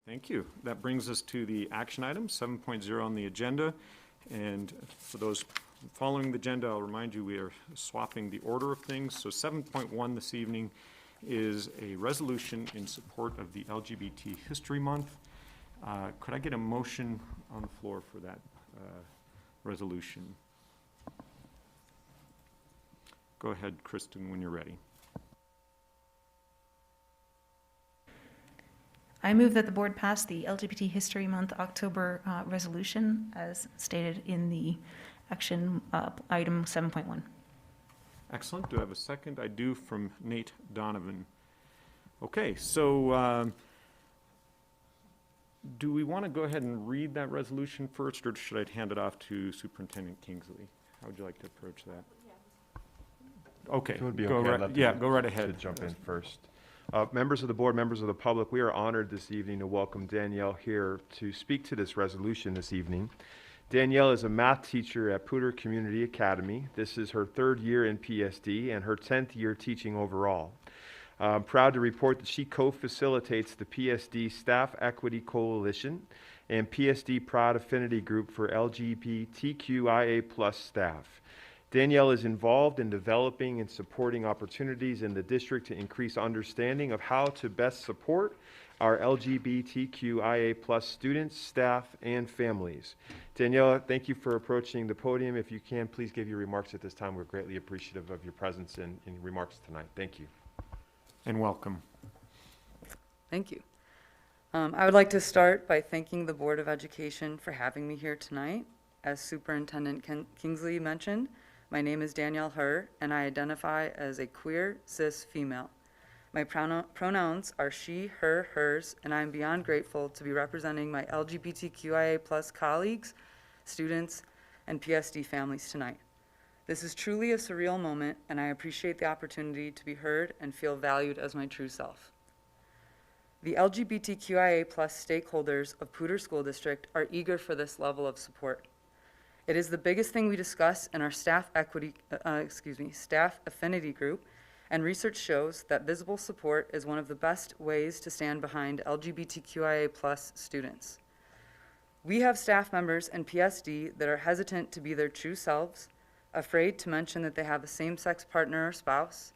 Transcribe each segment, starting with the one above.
Thank you. That brings us to the action item, 7.0 on the agenda. And for those following the agenda, I'll remind you we are swapping the order of things. So 7.1 this evening is a resolution in support of the LGBT History Month. Could I get a motion on the floor for that resolution? Go ahead, Kristen, when you're ready. I move that the board pass the LGBT History Month October resolution as stated in the action item 7.1. Excellent. Do I have a second? I do, from Nate Donovan. Okay, so do we want to go ahead and read that resolution first, or should I hand it off to Superintendent Kingsley? How would you like to approach that? Okay, It would be go okay. right, yeah, go right ahead. To jump in first. Members of the board, members of the public, we are honored this evening to welcome Danielle here to speak to this resolution this evening. Danielle is a math teacher at Poudre Community Academy. This is her 3rd year in PSD and her 10th year teaching overall. I'm proud to report that she co-facilitates the PSD Staff Equity Coalition and PSD Proud Affinity Group for LGBTQIA+ staff. Danielle is involved in developing and supporting opportunities in the district to increase understanding of how to best support our LGBTQIA+ students, staff, and families. Danielle, thank you for approaching the podium. If you can, please give your remarks at this time. We're greatly appreciative of your presence and remarks tonight. Thank you. And welcome. Thank you. I would like to start by thanking the Board of Education for having me here tonight. As Superintendent Kingsley mentioned, my name is Danielle Herr, and I identify as a queer, cis female. My pronouns are she, her, hers, and I am beyond grateful to be representing my LGBTQIA+ colleagues, students, and PSD families tonight. This is truly a surreal moment, and I appreciate the opportunity to be heard and feel valued as my true self. The LGBTQIA+ stakeholders of Poudre School District are eager for this level of support. It is the biggest thing we discuss in our staff affinity group, and research shows that visible support is one of the best ways to stand behind LGBTQIA+ students. We have staff members in PSD that are hesitant to be their true selves, afraid to mention that they have a same-sex partner or spouse,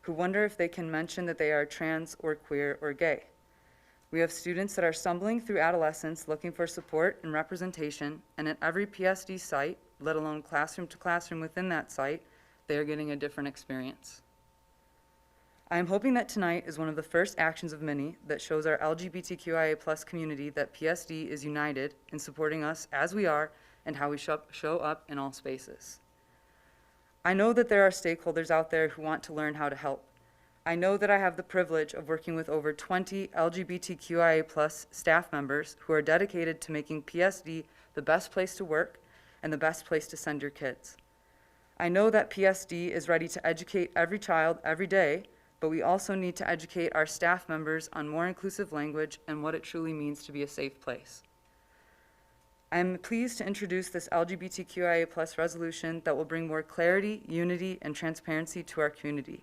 who wonder if they can mention that they are trans or queer or gay. We have students that are stumbling through adolescence looking for support and representation, and at every PSD site, let alone classroom to classroom within that site, they are getting a different experience. I am hoping that tonight is one of the first actions of many that shows our LGBTQIA+ community that PSD is united in supporting us as we are and how we show up in all spaces. I know that there are stakeholders out there who want to learn how to help. I know that I have the privilege of working with over 20 LGBTQIA+ staff members who are dedicated to making PSD the best place to work and the best place to send your kids. I know that PSD is ready to educate every child every day, but we also need to educate our staff members on more inclusive language and what it truly means to be a safe place. I am pleased to introduce this LGBTQIA+ resolution that will bring more clarity, unity, and transparency to our community.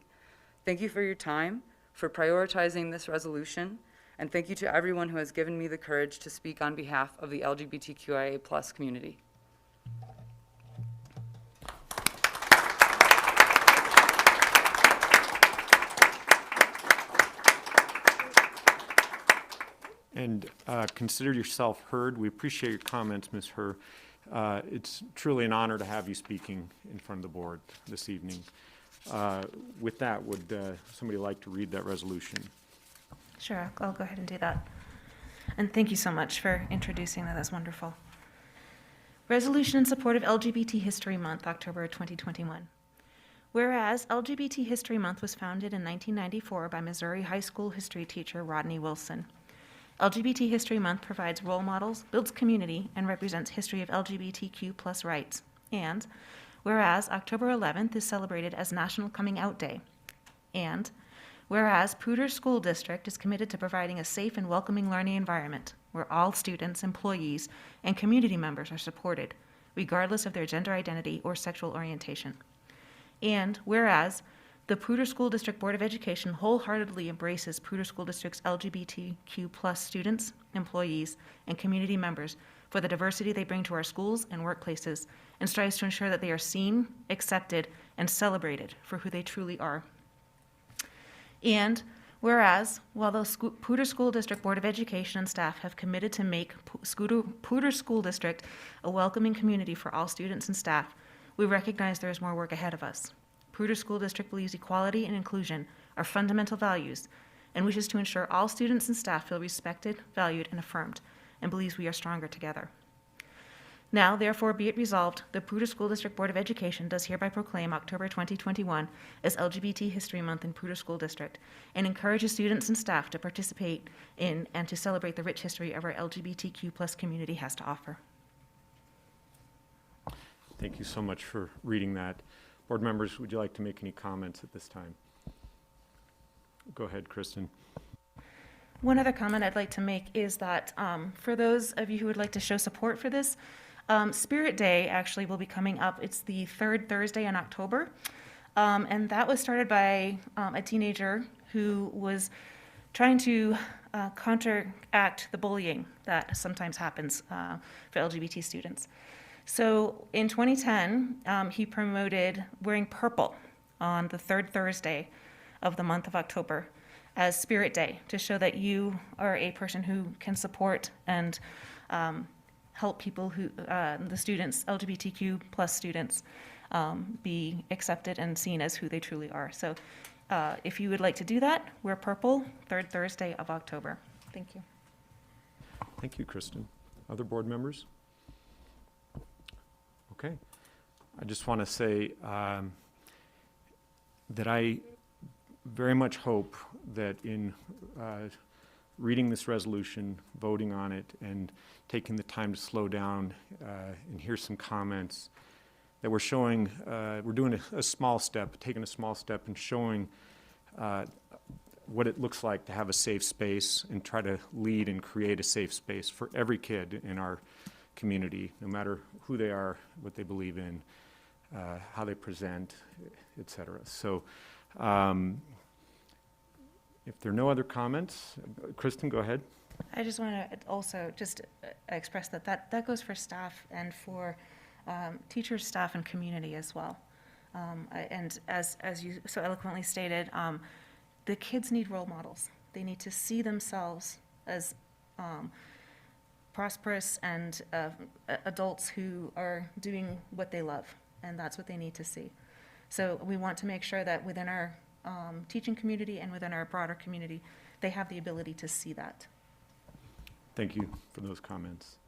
Thank you for your time, for prioritizing this resolution, and thank you to everyone who has given me the courage to speak on behalf of the LGBTQIA+ community. And consider yourself heard. We appreciate your comments, Ms. Herr. It's truly an honor to have you speaking in front of the board this evening. With that, would somebody like to read that resolution? Sure, I'll go ahead and do that. And thank you so much for introducing that. That's wonderful. Resolution in support of LGBT History Month, October 2021. Whereas LGBT History Month was founded in 1994 by Missouri high school history teacher Rodney Wilson. LGBT History Month provides role models, builds community, and represents history of LGBTQ+ rights. And whereas October 11th is celebrated as National Coming Out Day. And whereas Poudre School District is committed to providing a safe and welcoming learning environment where all students, employees, and community members are supported, regardless of their gender identity or sexual orientation. And whereas The Poudre School District Board of Education wholeheartedly embraces Poudre School District's LGBTQ+ students, employees, and community members for the diversity they bring to our schools and workplaces, and strives to ensure that they are seen, accepted, and celebrated for who they truly are. And whereas, while the Poudre School District Board of Education and staff have committed to make Poudre School District a welcoming community for all students and staff, we recognize there is more work ahead of us. Poudre School District believes equality and inclusion are fundamental values and wishes to ensure all students and staff feel respected, valued, and affirmed, and believes we are stronger together. Now, therefore, be it resolved, the Poudre School District Board of Education does hereby proclaim October 2021 as LGBT History Month in Poudre School District and encourages students and staff to participate in and to celebrate the rich history of our LGBTQ+ community has to offer. Thank you so much for reading that. Board members, would you like to make any comments at this time? Go ahead, Kristen. One other comment I'd like to make is that for those of you who would like to show support for this, Spirit Day actually will be coming up. It's the third Thursday in October, and that was started by a teenager who was trying to counteract the bullying that sometimes happens for LGBT students. So in 2010, he promoted wearing purple on the third Thursday of the month of October as Spirit Day to show that you are a person who can support and help people who, the students, LGBTQ+ students, be accepted and seen as who they truly are. So if you would like to do that, wear purple, third Thursday of October. Thank you. Thank you, Kristen. Other board members? Okay. I just want to say that I very much hope that in reading this resolution, voting on it, and taking the time to slow down and hear some comments, that we're showing, we're doing a small step, taking a small step and showing what it looks like to have a safe space and try to lead and create a safe space for every kid in our community, no matter who they are, what they believe in, how they present, et cetera. So if there are no other comments, Kristen, go ahead. I just want to also just express that goes for staff and for teachers, staff, and community as well. And as you so eloquently stated, the kids need role models. They need to see themselves as prosperous and adults who are doing what they love, and that's what they need to see. So we want to make sure that within our teaching community and within our broader community, they have the ability to see that. Thank you for those comments.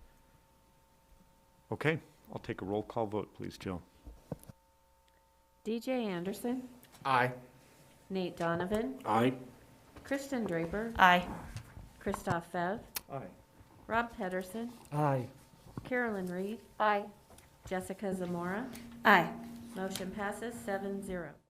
Okay, I'll take a roll call vote, please, Jill. DJ Anderson, Aye. Nate Donovan, Aye. Kristen Draper, Aye. Christoph Fev, Aye. Rob Pedersen, Aye. Carolyn Reed, Aye. Jessica Zamora. Aye. Motion passes 7-0.